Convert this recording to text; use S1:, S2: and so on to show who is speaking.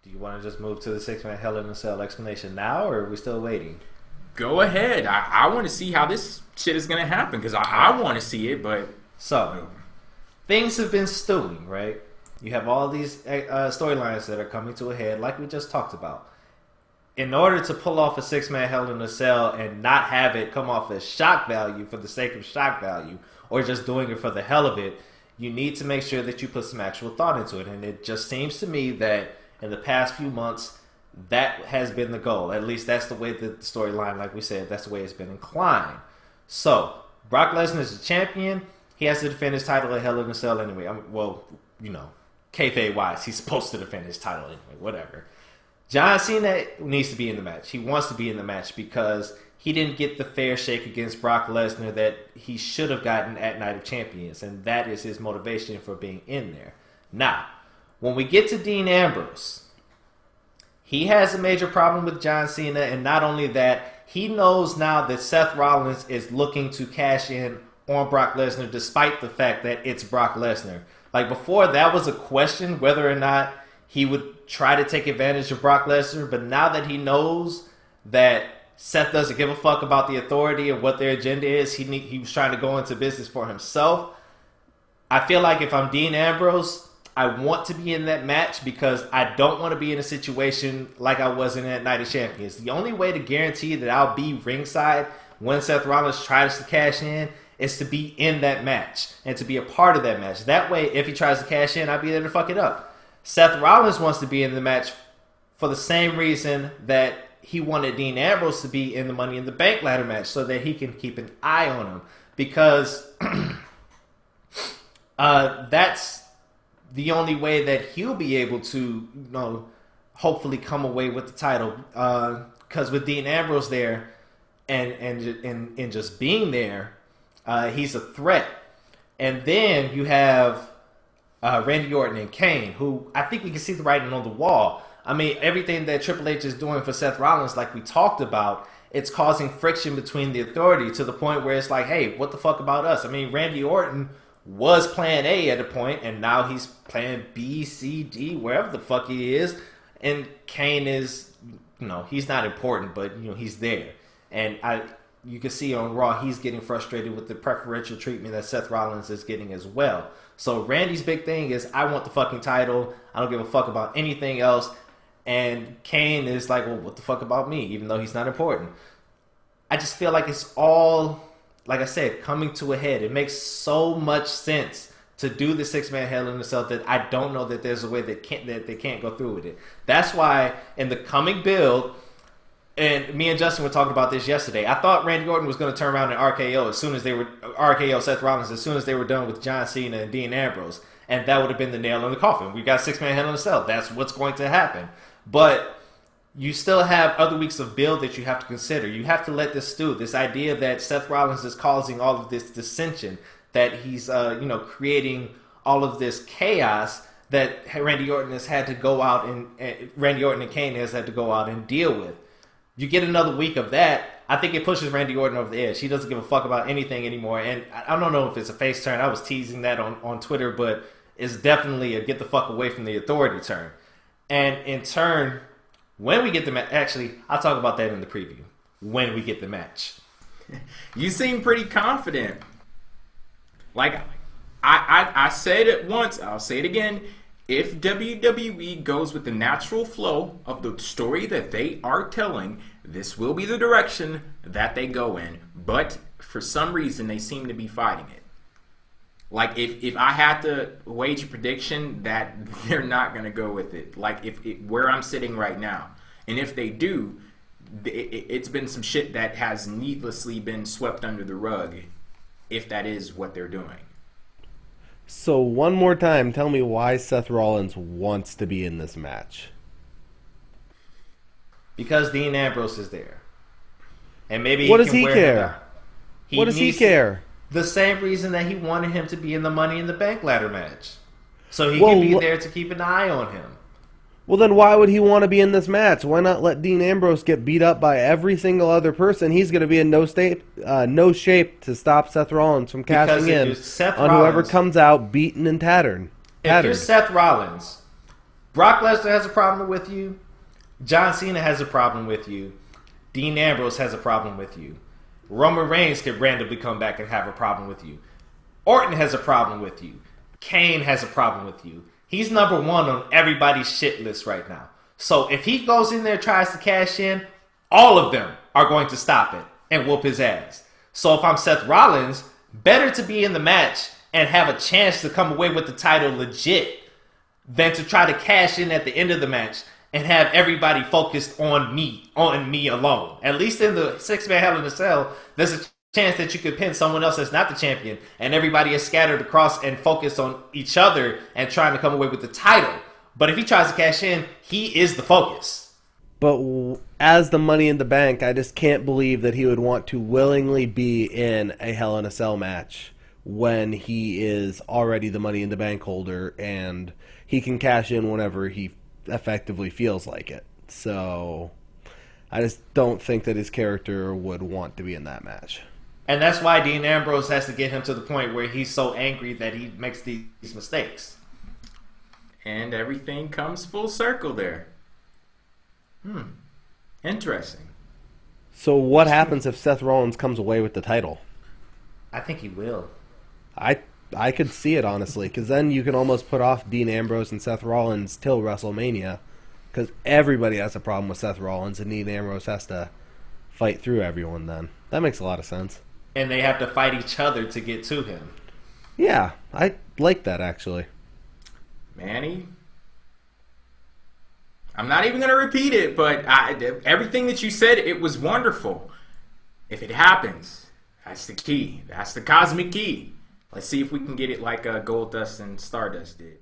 S1: Do you want to just move to the 6-man Hell in a Cell explanation now, or are we still waiting?
S2: Go ahead. I want to see how this shit is going to happen because I want to see it, but...
S1: So, things have been stewing, right? You have all these storylines that are coming to a head, like we just talked about. In order to pull off a 6-man Hell in a Cell and not have it come off as shock value for the sake of shock value, or just doing it for the hell of it, you need to make sure that you put some actual thought into it. And it just seems to me that in the past few months, that has been the goal. At least that's the way the storyline, like we said, that's the way it's been inclined. So, Brock Lesnar is the champion. He has to defend his title at Hell in a Cell anyway. Kayfabe-wise, he's supposed to defend his title anyway, whatever. John Cena needs to be in the match. He wants to be in the match because he didn't get the fair shake against Brock Lesnar that he should have gotten at Night of Champions, and that is his motivation for being in there. Now, when we get to Dean Ambrose, he has a major problem with John Cena, and not only that, he knows now that Seth Rollins is looking to cash in on Brock Lesnar despite the fact that it's Brock Lesnar. Like before, that was a question whether or not he would try to take advantage of Brock Lesnar, but now that he knows that Seth doesn't give a fuck about the authority and what their agenda is, he was trying to go into business for himself. I feel like if I'm Dean Ambrose, I want to be in that match because I don't want to be in a situation like I was in at Night of Champions. The only way to guarantee that I'll be ringside when Seth Rollins tries to cash in is to be in that match and to be a part of that match. That way, if he tries to cash in, I'll be there to fuck it up. Seth Rollins wants to be in the match for the same reason that he wanted Dean Ambrose to be in the Money in the Bank ladder match so that he can keep an eye on him. Because that's the only way that he'll be able to, hopefully come away with the title. Because with Dean Ambrose there and just being there, he's a threat. And then you have Randy Orton and Kane, who I think we can see the writing on the wall. I mean, everything that Triple H is doing for Seth Rollins, like we talked about, it's causing friction between the authority to the point where it's like, hey, what the fuck about us? I mean, Randy Orton was plan A at a point, and now he's plan B, C, D, wherever the fuck he is. And Kane is, he's not important, but, he's there. And you can see on Raw, he's getting frustrated with the preferential treatment that Seth Rollins is getting as well. So Randy's big thing is, I want the fucking title. I don't give a fuck about anything else. And Kane is like, well, what the fuck about me? Even though he's not important. I just feel like it's all, like I said, coming to a head. It makes so much sense to do the 6-man Hell in a Cell that I don't know that there's a way that they can't go through with it. That's why in the coming build, and me and Justin were talking about this yesterday, I thought Randy Orton was going to turn around and RKO Seth Rollins as soon as they were done with John Cena and Dean Ambrose. And that would have been the nail in the coffin. We got 6-man Hell in a Cell. That's what's going to happen. But you still have other weeks of build that you have to consider. You have to let this stew. This idea that Seth Rollins is causing all of this dissension, that he's creating all of this chaos that Randy Orton has had to go out and Randy Orton and Kane has had to go out and deal with. You get another week of that, I think it pushes Randy Orton over the edge. He doesn't give a fuck about anything anymore. And I don't know if it's a face turn. I was teasing that on Twitter, but it's definitely a get the fuck away from the authority turn. And in turn, when we get the match, actually, I'll talk about that in the preview. When we get the match.
S2: You seem pretty confident. Like, I said it once, I'll say it again. If WWE goes with the natural flow of the story that they are telling, this will be the direction that they go in. But for some reason, they seem to be fighting it. Like, if I had to wage a prediction that they're not going to go with it, like where I'm sitting right now. And if they do, it's been some shit that has needlessly been swept under the rug, if that is what they're doing.
S3: So one more time, tell me why Seth Rollins wants to be in this match.
S1: Because Dean Ambrose is there. And maybe
S3: what does he care? What does he care?
S1: The same reason that he wanted him to be in the Money in the Bank ladder match. So he can be there to keep an eye on him.
S3: Well, then why would he want to be in this match? Why not let Dean Ambrose get beat up by every single other person? He's going to be in no shape to stop Seth Rollins from cashing in on whoever comes out beaten and tattered.
S1: If you're Seth Rollins, Brock Lesnar has a problem with you. John Cena has a problem with you. Dean Ambrose has a problem with you. Roman Reigns could randomly come back and have a problem with you. Orton has a problem with you. Kane has a problem with you. He's number one on everybody's shit list right now. So if he goes in there and tries to cash in, all of them are going to stop it and whoop his ass. So if I'm Seth Rollins, better to be in the match and have a chance to come away with the title legit than to try to cash in at the end of the match and have everybody focused on me alone. At least in the 6-man Hell in a Cell, there's a chance that you could pin someone else that's not the champion, and everybody is scattered across and focused on each other and trying to come away with the title. But if he tries to cash in, he is the focus.
S3: But as the Money in the Bank, I just can't believe that he would want to willingly be in a Hell in a Cell match when he is already the Money in the Bank holder and he can cash in whenever he effectively feels like it. So I just don't think that his character would want to be in that match.
S1: And that's why Dean Ambrose has to get him to the point where he's so angry that he makes these mistakes.
S2: And everything comes full circle there. Interesting.
S3: So what happens if Seth Rollins comes away with the title?
S1: I think he will.
S3: I could see it, honestly, because then you can almost put off Dean Ambrose and Seth Rollins till WrestleMania, because everybody has a problem with Seth Rollins, and Dean Ambrose has to fight through everyone then. That makes a lot of sense.
S1: And they have to fight each other to get to him.
S3: Yeah, I like that, actually.
S2: Manny, I'm not even going to repeat it, but everything that you said, it was wonderful. If it happens, that's the key. That's the cosmic key. Let's see if we can get it like Goldust and Stardust did.